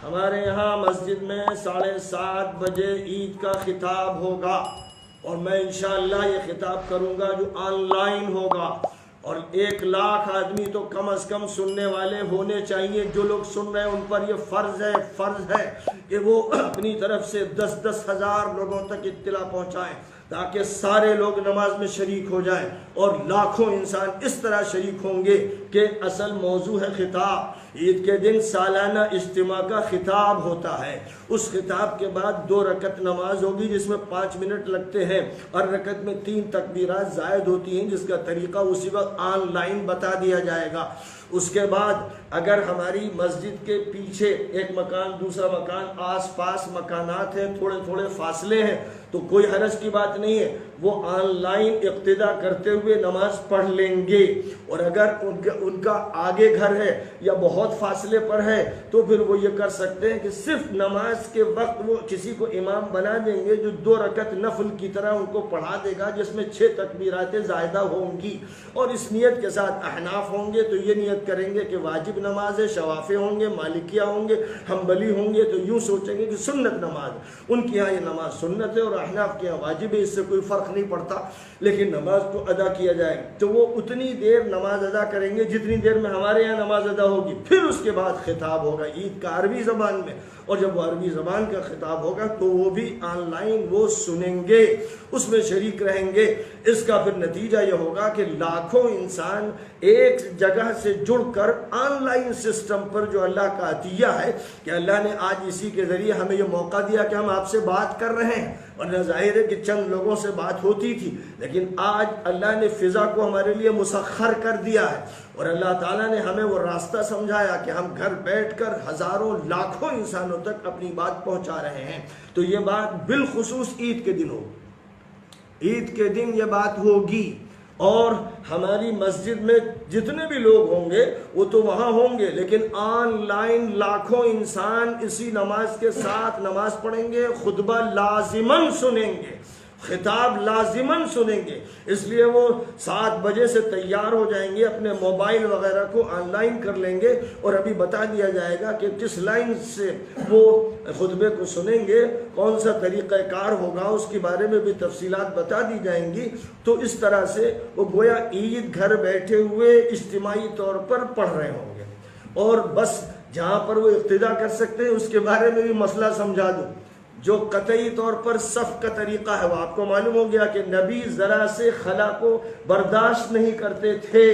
ہمارے یہاں مسجد میں 7:30 بجے عید کا خطاب ہوگا، اور میں انشاءاللہ یہ خطاب کروں گا جو آن لائن ہوگا، اور 1 لاکھ آدمی تو کم از کم سننے والے ہونے چاہیے۔ جو لوگ سن رہے ہیں ان پر یہ فرض ہے کہ وہ اپنی طرف سے 10 ہزار لوگوں تک اطلاع پہنچائیں، تاکہ سارے لوگ نماز میں شریک ہو جائیں، اور لاکھوں انسان اس طرح شریک ہوں گے کہ اصل موضوع ہے خطاب۔ عید کے دن سالانہ اجتماع کا خطاب ہوتا ہے، اس خطاب کے بعد 2 رکعت نماز ہوگی جس میں 5 منٹ لگتے ہیں، اور رکعت میں 3 تکبیرات زائد ہوتی ہیں، جس کا طریقہ اسی وقت آن لائن بتا دیا جائے گا۔ اس کے بعد اگر ہماری مسجد کے پیچھے ایک مکان دوسرا مکان آس پاس مکانات ہیں، تھوڑے فاصلے ہیں، تو کوئی حرج کی بات نہیں ہے، وہ آن لائن اقتداء کرتے ہوئے نماز پڑھ لیں گے۔ اور اگر ان کا آگے گھر ہے یا بہت فاصلے پر ہے تو پھر وہ یہ کر سکتے ہیں کہ صرف نماز کے وقت وہ کسی کو امام بنا دیں گے جو 2 رکعت نفل کی طرح ان کو پڑھا دے گا، جس میں 6 تکبیرات زائدہ ہوں گی، اور اس نیت کے ساتھ احناف ہوں گے تو یہ نیت کریں گے کہ واجب نماز ہے، شوافی ہوں گے، مالکیہ ہوں گے، حنبلی ہوں گے تو یوں سوچیں گے کہ سنت نماز، ان کے ہاں یہ نماز سنت ہے اور احناف کے یہاں واجب ہے، اس سے کوئی فرق نہیں پڑتا، لیکن نماز تو ادا کیا جائے گا۔ تو وہ اتنی دیر نماز ادا کریں گے جتنی دیر میں ہمارے یہاں نماز ادا ہوگی، پھر اس کے بعد خطاب ہوگا عید کا عربی زبان میں، اور جب وہ عربی زبان کا خطاب ہوگا تو وہ بھی آن لائن وہ سنیں گے، اس میں شریک رہیں گے۔ اس کا پھر نتیجہ یہ ہوگا کہ لاکھوں انسان ایک جگہ سے جڑ کر آن لائن سسٹم پر، جو اللہ کا عطیہ ہے کہ اللہ نے آج اسی کے ذریعے ہمیں یہ موقع دیا کہ ہم آپ سے بات کر رہے ہیں، ورنہ ظاہر ہے کہ چند لوگوں سے بات ہوتی تھی، لیکن آج اللہ نے فضا کو ہمارے لیے مسخر کر دیا ہے، اور اللہ تعالیٰ نے ہمیں وہ راستہ سمجھایا کہ ہم گھر بیٹھ کر ہزاروں لاکھوں انسانوں تک اپنی بات پہنچا رہے ہیں۔ تو یہ بات بالخصوص عید کے دن ہوگی، عید کے دن یہ بات ہوگی، اور ہماری مسجد میں جتنے بھی لوگ ہوں گے وہ تو وہاں ہوں گے، لیکن آن لائن لاکھوں انسان اسی نماز کے ساتھ نماز پڑھیں گے، خطبہ لازماً سنیں گے، خطاب لازماً سنیں گے۔ اس لیے وہ 7 بجے سے تیار ہو جائیں گے، اپنے موبائل وغیرہ کو آن لائن کر لیں گے، اور ابھی بتا دیا جائے گا کہ کس لائن سے وہ خطبے کو سنیں گے، کون سا طریقہ کار ہوگا، اس کے بارے میں بھی تفصیلات بتا دی جائیں گی۔ تو اس طرح سے وہ گویا عید گھر بیٹھے ہوئے اجتماعی طور پر پڑھ رہے ہوں گے، اور بس جہاں پر وہ اقتداء کر سکتے ہیں اس کے بارے میں بھی مسئلہ سمجھا دوں۔ جو قطعی طور پر صف کا طریقہ ہے، وہ آپ کو معلوم ہو گیا کہ نبی ذرا سے خلا کو برداشت نہیں کرتے تھے،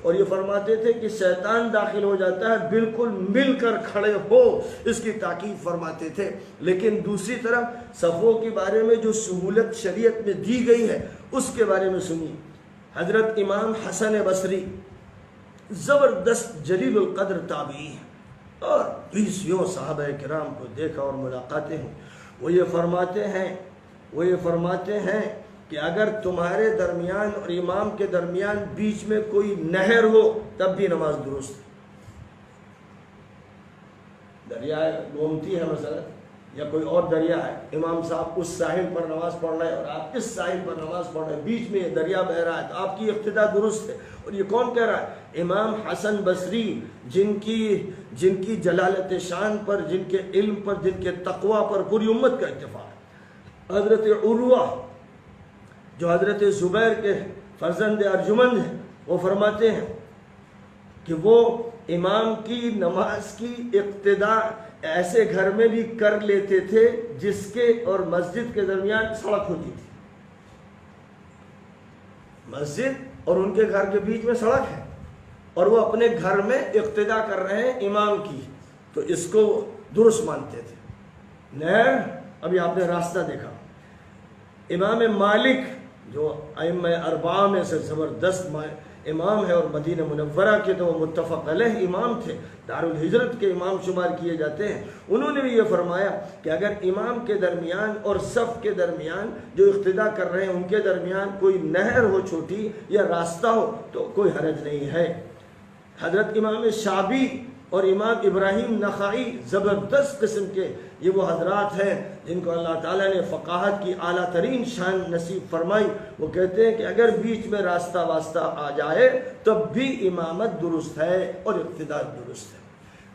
اور یہ فرماتے تھے کہ شیطان داخل ہو جاتا ہے، بالکل مل کر کھڑے ہو، اس کی تاکید فرماتے تھے۔ لیکن دوسری طرف صفوں کے بارے میں جو سہولت شریعت میں دی گئی ہے اس کے بارے میں سنیے۔ حضرت امام حسن بصری زبردست جلیل القدر تابعی ہیں، اور 20 صحابہ کرام کو دیکھا اور ملاقاتیں ہیں۔ وہ یہ فرماتے ہیں کہ اگر تمہارے درمیان اور امام کے درمیان بیچ میں کوئی نہر ہو تب بھی نماز درست ہے۔ دریا گومتی ہے مثلا، یا کوئی اور دریا ہے، امام صاحب اس ساحل پر نماز پڑھ رہے ہیں اور آپ اس ساحل پر نماز پڑھ رہے ہیں، بیچ میں یہ دریا بہ رہا ہے، تو آپ کی اقتداء درست ہے۔ اور یہ کون کہہ رہا ہے؟ امام حسن بصری، جن کی جلالت شان پر، جن کے علم پر، جن کے تقوی پر پوری امت کا اتفاق ہے۔ حضرت عروہ جو حضرت زبیر کے فرزند ارجمند ہیں، وہ فرماتے ہیں کہ وہ امام کی نماز کی اقتداء ایسے گھر میں بھی کر لیتے تھے جس کے اور مسجد کے درمیان سڑک ہوتی تھی۔ مسجد اور ان کے گھر کے بیچ میں سڑک ہے، اور وہ اپنے گھر میں اقتداء کر رہے ہیں امام کی، تو اس کو درست مانتے تھے۔ نہر، ابھی آپ نے راستہ دیکھا۔ امام مالک جو ائمہ اربعہ میں سے زبردست امام ہے، اور مدینہ منورہ کے تو وہ متفق علیہ امام تھے، دارالہجرت کے امام شمار کیے جاتے ہیں۔ انہوں نے بھی یہ فرمایا کہ اگر امام کے درمیان اور صف کے درمیان جو اقتداء کر رہے ہیں ان کے درمیان کوئی نہر ہو چھوٹی یا راستہ ہو تو کوئی حرج نہیں ہے۔ حضرت امام شعبی اور امام ابراہیم نخعی زبردست قسم کے یہ وہ حضرات ہیں جن کو اللہ تعالیٰ نے فقاہت کی اعلیٰ ترین شان نصیب فرمائی۔ وہ کہتے ہیں کہ اگر بیچ میں راستہ واسطہ آ جائے تب بھی امامت درست ہے اور اقتداء درست ہے۔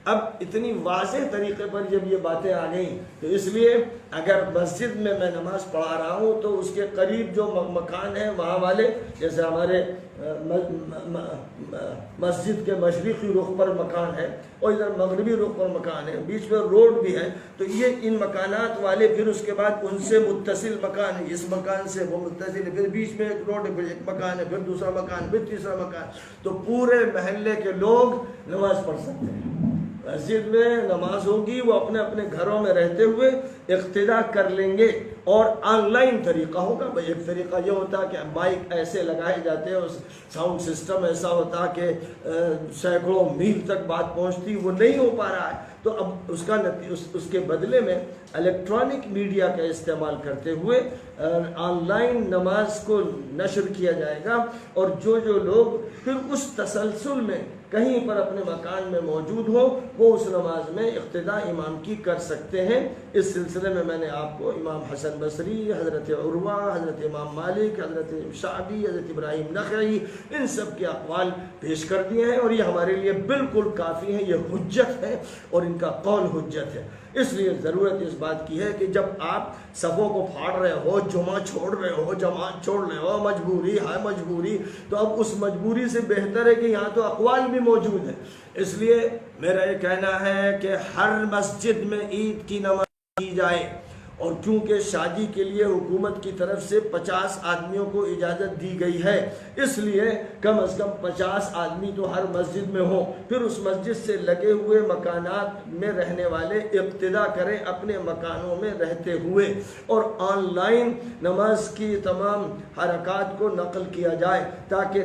اب اتنی واضح طریقے پر جب یہ باتیں آ گئیں تو اس لیے اگر مسجد میں نماز پڑھا رہا ہوں تو اس کے قریب جو مکان ہیں وہاں والے، جیسے ہمارے مسجد کے مشرقی رخ پر مکان ہے اور ادھر مغربی رخ پر مکان ہے، بیچ میں روڈ بھی ہے، تو یہ ان مکانات والے پھر اس کے بعد ان سے متصل مکان ہے، اس مکان سے وہ متصل ہے، پھر بیچ میں ایک روڈ ہے، پھر ایک مکان ہے، پھر دوسرا مکان، پھر تیسرا مکان، تو پورے محلے کے لوگ نماز پڑھ سکتے ہیں۔ مسجد میں نماز ہوگی، وہ اپنے اپنے گھروں میں رہتے ہوئے اقتداء کر لیں گے، اور آن لائن طریقہ ہوگا۔ بھائی ایک طریقہ یہ ہوتا کہ مائک ایسے لگائے جاتے ہیں، ساؤنڈ سسٹم ایسا ہوتا کہ سینکڑوں میل تک بات پہنچتی، وہ نہیں ہو پا رہا ہے، تو اب اس کے بدلے میں الیکٹرانک میڈیا کا استعمال کرتے ہوئے آن لائن نماز کو نشر کیا جائے گا، اور جو لوگ پھر اس تسلسل میں کہیں پر اپنے مکان میں موجود ہو وہ اس نماز میں اقتداء امام کی کر سکتے ہیں۔ اس سلسلے میں میں نے آپ کو امام حسن بصری، حضرت عروہ، حضرت امام مالک، حضرت شعبی، حضرت ابراہیم نخعی، ان سب کے اقوال پیش کر دیے ہیں، اور یہ ہمارے لیے بالکل کافی ہیں، یہ حجت ہے اور ان کا قول حجت ہے۔ اس لیے ضرورت اس بات کی ہے کہ جب آپ صفوں کو پھاڑ رہے ہو، جمعہ چھوڑ رہے ہو، جماعت چھوڑ رہے ہو، مجبوری ہے مجبوری، تو اب اس مجبوری سے بہتر ہے کہ یہاں تو اقوال بھی موجود ہیں۔ اس لیے میرا یہ کہنا ہے کہ ہر مسجد میں عید کی نماز کی جائے، اور چونکہ شادی کے لیے حکومت کی طرف سے 50 آدمیوں کو اجازت دی گئی ہے، اس لیے کم از کم 50 آدمی تو ہر مسجد میں ہوں، پھر اس مسجد سے لگے ہوئے مکانات میں رہنے والے اقتداء کریں اپنے مکانوں میں رہتے ہوئے، اور آن لائن نماز کی تمام حرکات کو نقل کیا جائے تاکہ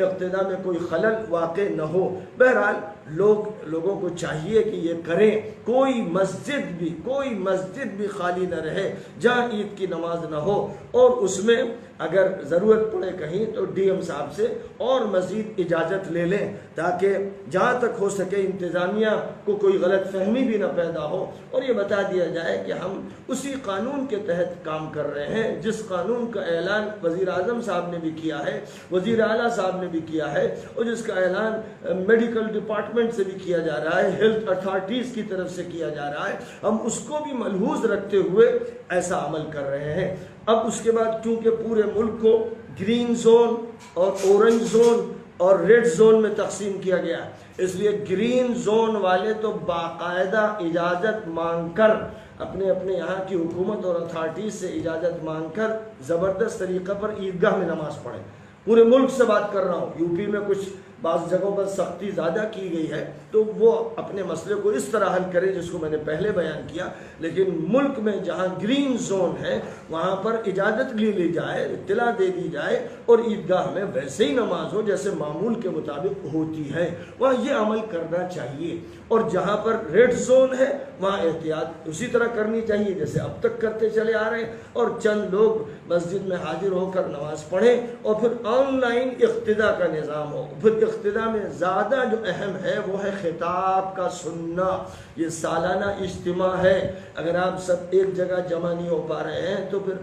اقتداء میں کوئی خلل واقع نہ ہو۔ بہرحال لوگوں کو چاہیے کہ یہ کریں، کوئی مسجد بھی خالی نہ رہے جہاں عید کی نماز نہ ہو، اور اس میں اگر ضرورت پڑے کہیں تو ڈی ایم صاحب سے اور مزید اجازت لے لیں، تاکہ جہاں تک ہو سکے انتظامیہ کو کوئی غلط فہمی بھی نہ پیدا ہو، اور یہ بتا دیا جائے کہ ہم اسی قانون کے تحت کام کر رہے ہیں جس قانون کا اعلان وزیر اعظم صاحب نے بھی کیا ہے، وزیر اعلیٰ صاحب نے بھی کیا ہے، اور جس کا اعلان میڈیکل ڈپارٹمنٹ سے بھی کیا جا رہا ہے، ہیلتھ اتھارٹیز کی طرف سے کیا جا رہا ہے۔ ہم اس کو بھی ملحوظ رکھتے ہوئے ایسا عمل کر رہے ہیں۔ اب اس کے بعد کیونکہ پورے ملک کو گرین زون اور اورنج زون اور ریڈ زون میں تقسیم کیا گیا، اس لیے گرین زون والے تو باقاعدہ اجازت مانگ کر اپنے یہاں کی حکومت اور اتھارٹیز سے اجازت مانگ کر زبردست طریقہ پر عیدگاہ میں نماز پڑھیں۔ پورے ملک سے بات کر رہا ہوں، یو پی میں کچھ بعض جگہوں پر سختی زیادہ کی گئی ہے تو وہ اپنے مسئلے کو اس طرح حل کرے جس کو میں نے پہلے بیان کیا، لیکن ملک میں جہاں گرین زون ہے وہاں پر اجازت لی جائے، اطلاع دے دی جائے، اور عیدگاہ میں ویسے ہی نماز ہو جیسے معمول کے مطابق ہوتی ہے، وہاں یہ عمل کرنا چاہیے۔ اور جہاں پر ریڈ زون ہے وہاں احتیاط اسی طرح کرنی چاہیے جیسے اب تک کرتے چلے آ رہے ہیں، اور چند لوگ مسجد میں حاضر ہو کر نماز پڑھیں، اور پھر آن لائن اقتداء کا نظام ہو۔ پھر اقتداء میں زیادہ جو اہم ہے وہ ہے خطاب کا سننا۔ یہ سالانہ اجتماع ہے، اگر آپ سب ایک جگہ جمع نہیں ہو پا رہے ہیں تو پھر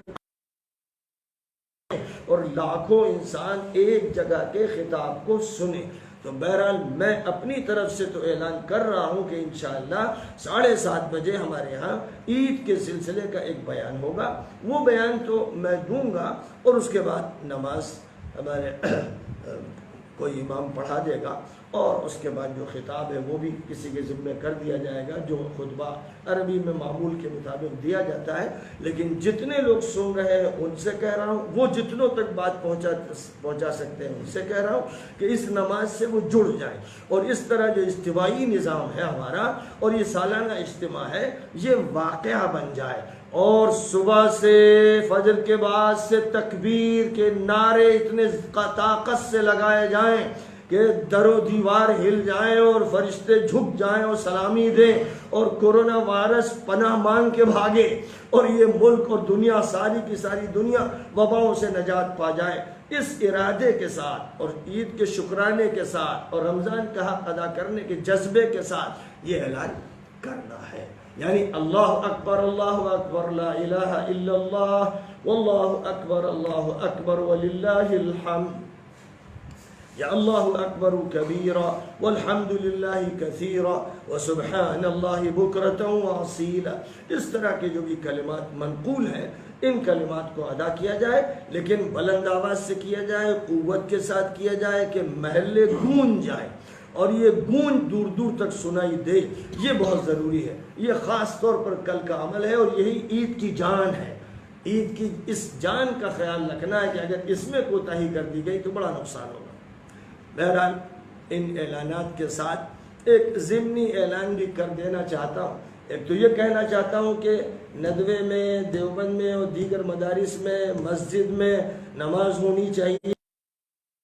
اور لاکھوں انسان ایک جگہ کے خطاب کو سنیں۔ تو بہرحال میں اپنی طرف سے تو اعلان کر رہا ہوں کہ انشاءاللہ 7:30 بجے ہمارے ہاں عید کے سلسلے کا ایک بیان ہوگا، وہ بیان تو میں دوں گا، اور اس کے بعد نماز ہمارے کوئی امام پڑھا دے گا، اور اس کے بعد جو خطاب ہے وہ بھی کسی کے ذمہ کر دیا جائے گا، جو خطبہ عربی میں معمول کے مطابق دیا جاتا ہے۔ لیکن جتنے لوگ سن رہے ہیں ان سے کہہ رہا ہوں، وہ جتنوں تک بات پہنچا سکتے ہیں ان سے کہہ رہا ہوں کہ اس نماز سے وہ جڑ جائیں، اور اس طرح جو اجتماعی نظام ہے ہمارا اور یہ سالانہ اجتماع ہے یہ واقعہ بن جائے، اور صبح سے فجر کے بعد سے تکبیر کے نعرے اتنے طاقت سے لگائے جائیں کہ در و دیوار ہل جائیں اور فرشتے جھک جائیں اور سلامی دیں، اور کورونا وائرس پناہ مانگ کے بھاگے، اور یہ ملک اور دنیا ساری کی ساری دنیا وباؤں سے نجات پا جائے۔ اس ارادے کے ساتھ اور عید کے شکرانے کے ساتھ اور رمضان کا حق ادا کرنے کے جذبے کے ساتھ یہ اعلان کرنا ہے، یعنی اللہ اکبر لا الہ الا اللہ واللہ اکبر وللہ الحمد۔ یا اللہ اکبر کبیرا والحمد للہ کثیرا وسبحان اللہ بکرۃ واصیلا، اس طرح کے جو بھی کلمات منقول ہیں ان کلمات کو ادا کیا جائے، لیکن بلند آواز سے کیا جائے، قوت کے ساتھ کیا جائے کہ محلے گونج جائے اور یہ گونج دور دور تک سنائی دے، یہ بہت ضروری ہے۔ یہ خاص طور پر کل کا عمل ہے اور یہی عید کی جان ہے۔ عید کی اس جان کا خیال رکھنا ہے کہ اگر اس میں کوتاہی کر دی گئی تو بڑا نقصان ہوگا۔ بہرحال ان اعلانات کے ساتھ ایک ضمنی اعلان بھی کر دینا چاہتا ہوں۔ ایک تو یہ کہنا چاہتا ہوں کہ ندوے میں، دیوبند میں اور دیگر مدارس میں مسجد میں نماز ہونی چاہیے،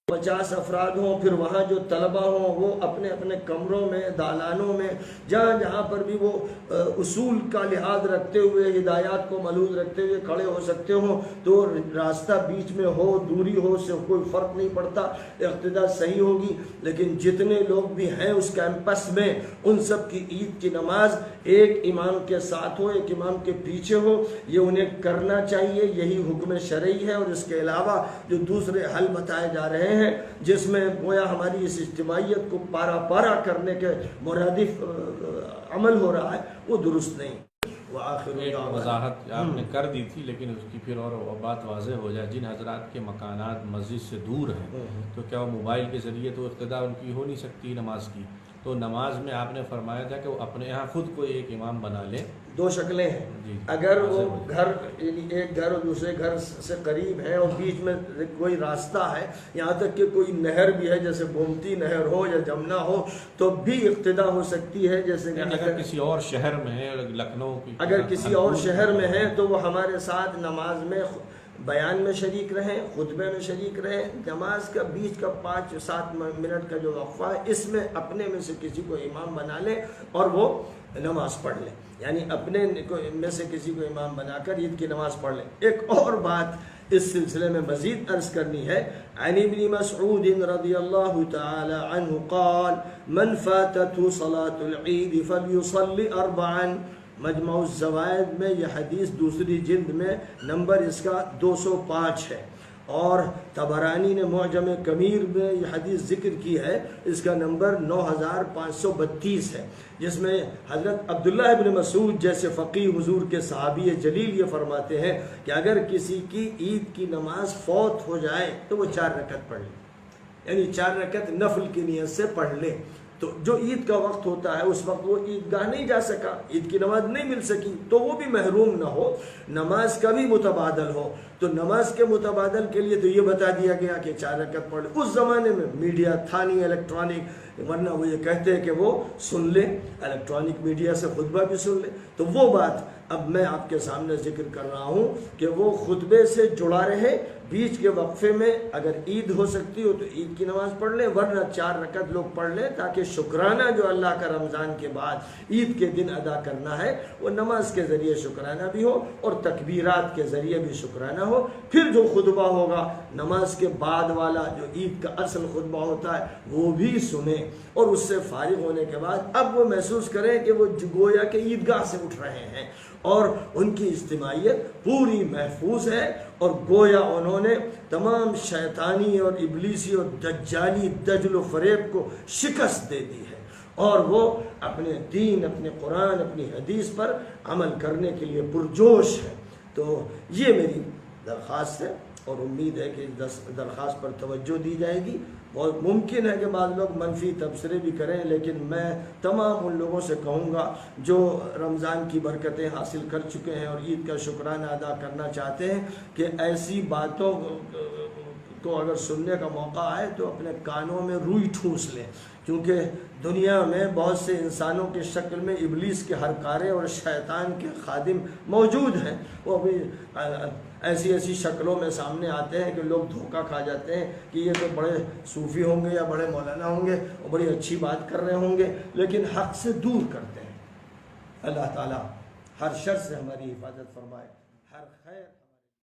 50 افراد ہوں، پھر وہاں جو طلبہ ہوں وہ اپنے اپنے کمروں میں، دالانوں میں، جہاں جہاں پر بھی وہ اصول کا لحاظ رکھتے ہوئے، ہدایات کو ملحوظ رکھتے ہوئے کھڑے ہو سکتے ہوں تو راستہ بیچ میں ہو، دوری ہو، اس سے کوئی فرق نہیں پڑتا، اقتداء صحیح ہوگی۔ لیکن جتنے لوگ بھی ہیں اس کیمپس میں، ان سب کی عید کی نماز ایک امام کے ساتھ ہو، ایک امام کے پیچھے ہو، یہ انہیں کرنا چاہیے، یہی حکم شرعی ہے۔ اور اس کے علاوہ جو دوسرے حل بتائے جا رہے ہیں جس میں گویا ہماری اس اجتماعیت کو پارا پارا کرنے کے مرادف عمل ہو رہا ہے، وہ درست نہیں۔ ایک وضاحت آپ نے کر دی تھی لیکن اس کی پھر اور بات واضح ہو جائے، جن حضرات کے مکانات مسجد سے دور ہیں تو کیا وہ موبائل کے ذریعے تو اقتداء ان کی ہو نہیں سکتی نماز کی؟ تو نماز میں آپ نے فرمایا تھا کہ وہ اپنے یہاں خود کوئی ایک امام بنا لے۔ دو شکلیں ہیں، اگر وہ گھر یعنی ایک گھر اور دوسرے گھر سے قریب ہے اور بیچ میں کوئی راستہ ہے، یہاں تک کہ کوئی نہر بھی ہے جیسے گومتی نہر ہو یا جمنا ہو تو بھی اقتداء ہو سکتی ہے۔ جیسے کہ اگر کسی اور شہر میں ہے، لکھنؤ کی، اگر کسی اور شہر میں ہے تو وہ ہمارے ساتھ نماز میں بیان میں شریک رہیں، خطبے میں شریک رہیں، نماز کا بیچ کا 5-7 منٹ کا جو وقفہ ہے اس میں اپنے میں سے کسی کو امام بنا لیں اور وہ نماز پڑھ لیں، یعنی اپنے میں سے کسی کو امام بنا کر عید کی نماز پڑھ لیں۔ ایک اور بات اس سلسلے میں مزید عرض کرنی ہے، عن ابن مسعود رضی اللہ تعالی عنہ قال من فاتته صلاة العید فلیصلی 4، مجمع الزوائد میں یہ حدیث دوسری جلد میں نمبر اس کا 205 ہے، اور طبرانی نے معجم کبیر میں یہ حدیث ذکر کی ہے، اس کا نمبر 9532 ہے، جس میں حضرت عبداللہ ابن مسعود جیسے فقیہ حضور کے صحابی جلیل یہ فرماتے ہیں کہ اگر کسی کی عید کی نماز فوت ہو جائے تو وہ 4 رکعت پڑھ لے، یعنی 4 رکعت نفل کی نیت سے پڑھ لے۔ تو جو عید کا وقت ہوتا ہے اس وقت وہ عیدگاہ نہیں جا سکا، عید کی نماز نہیں مل سکی تو وہ بھی محروم نہ ہو، نماز کا بھی متبادل ہو۔ تو نماز کے متبادل کے لیے تو یہ بتا دیا گیا کہ 4 رکعت پڑھ لے۔ اس زمانے میں میڈیا تھا نہیں الیکٹرانک، ورنہ وہ یہ کہتے ہیں کہ وہ سن لے، الیکٹرانک میڈیا سے خطبہ بھی سن لے۔ تو وہ بات اب میں آپ کے سامنے ذکر کر رہا ہوں کہ وہ خطبے سے جڑا رہے، بیچ کے وقفے میں اگر عید ہو سکتی ہو تو عید کی نماز پڑھ لیں، ورنہ 4 رکعت لوگ پڑھ لیں، تاکہ شکرانہ جو اللہ کا رمضان کے بعد عید کے دن ادا کرنا ہے وہ نماز کے ذریعے شکرانہ بھی ہو اور تکبیرات کے ذریعے بھی شکرانہ ہو۔ پھر جو خطبہ ہوگا نماز کے بعد والا جو عید کا اصل خطبہ ہوتا ہے وہ بھی سنیں، اور اس سے فارغ ہونے کے بعد اب وہ محسوس کریں کہ وہ گویا کہ عیدگاہ سے اٹھ رہے ہیں اور ان کی اجتماعیت پوری محفوظ ہے، اور گویا انہوں نے تمام شیطانی اور ابلیسی اور دجالی دجل و فریب کو شکست دے دی ہے، اور وہ اپنے دین، اپنے قرآن، اپنی حدیث پر عمل کرنے کے لیے پرجوش ہے۔ تو یہ میری درخواست ہے اور امید ہے کہ اس درخواست پر توجہ دی جائے گی۔ بہت ممکن ہے کہ بعض لوگ منفی تبصرے بھی کریں، لیکن میں تمام ان لوگوں سے کہوں گا جو رمضان کی برکتیں حاصل کر چکے ہیں اور عید کا شکرانہ ادا کرنا چاہتے ہیں کہ ایسی باتوں کو اگر سننے کا موقع آئے تو اپنے کانوں میں روئی ٹھونس لیں، کیونکہ دنیا میں بہت سے انسانوں کی شکل میں ابلیس کے ہرکارے اور شیطان کے خادم موجود ہیں، وہ بھی ایسی شکلوں میں سامنے آتے ہیں کہ لوگ دھوکہ کھا جاتے ہیں کہ یہ تو بڑے صوفی ہوں گے یا بڑے مولانا ہوں گے اور بڑی اچھی بات کر رہے ہوں گے، لیکن حق سے دور کرتے ہیں۔ اللہ تعالیٰ ہر شر سے ہماری حفاظت فرمائے، ہر خیر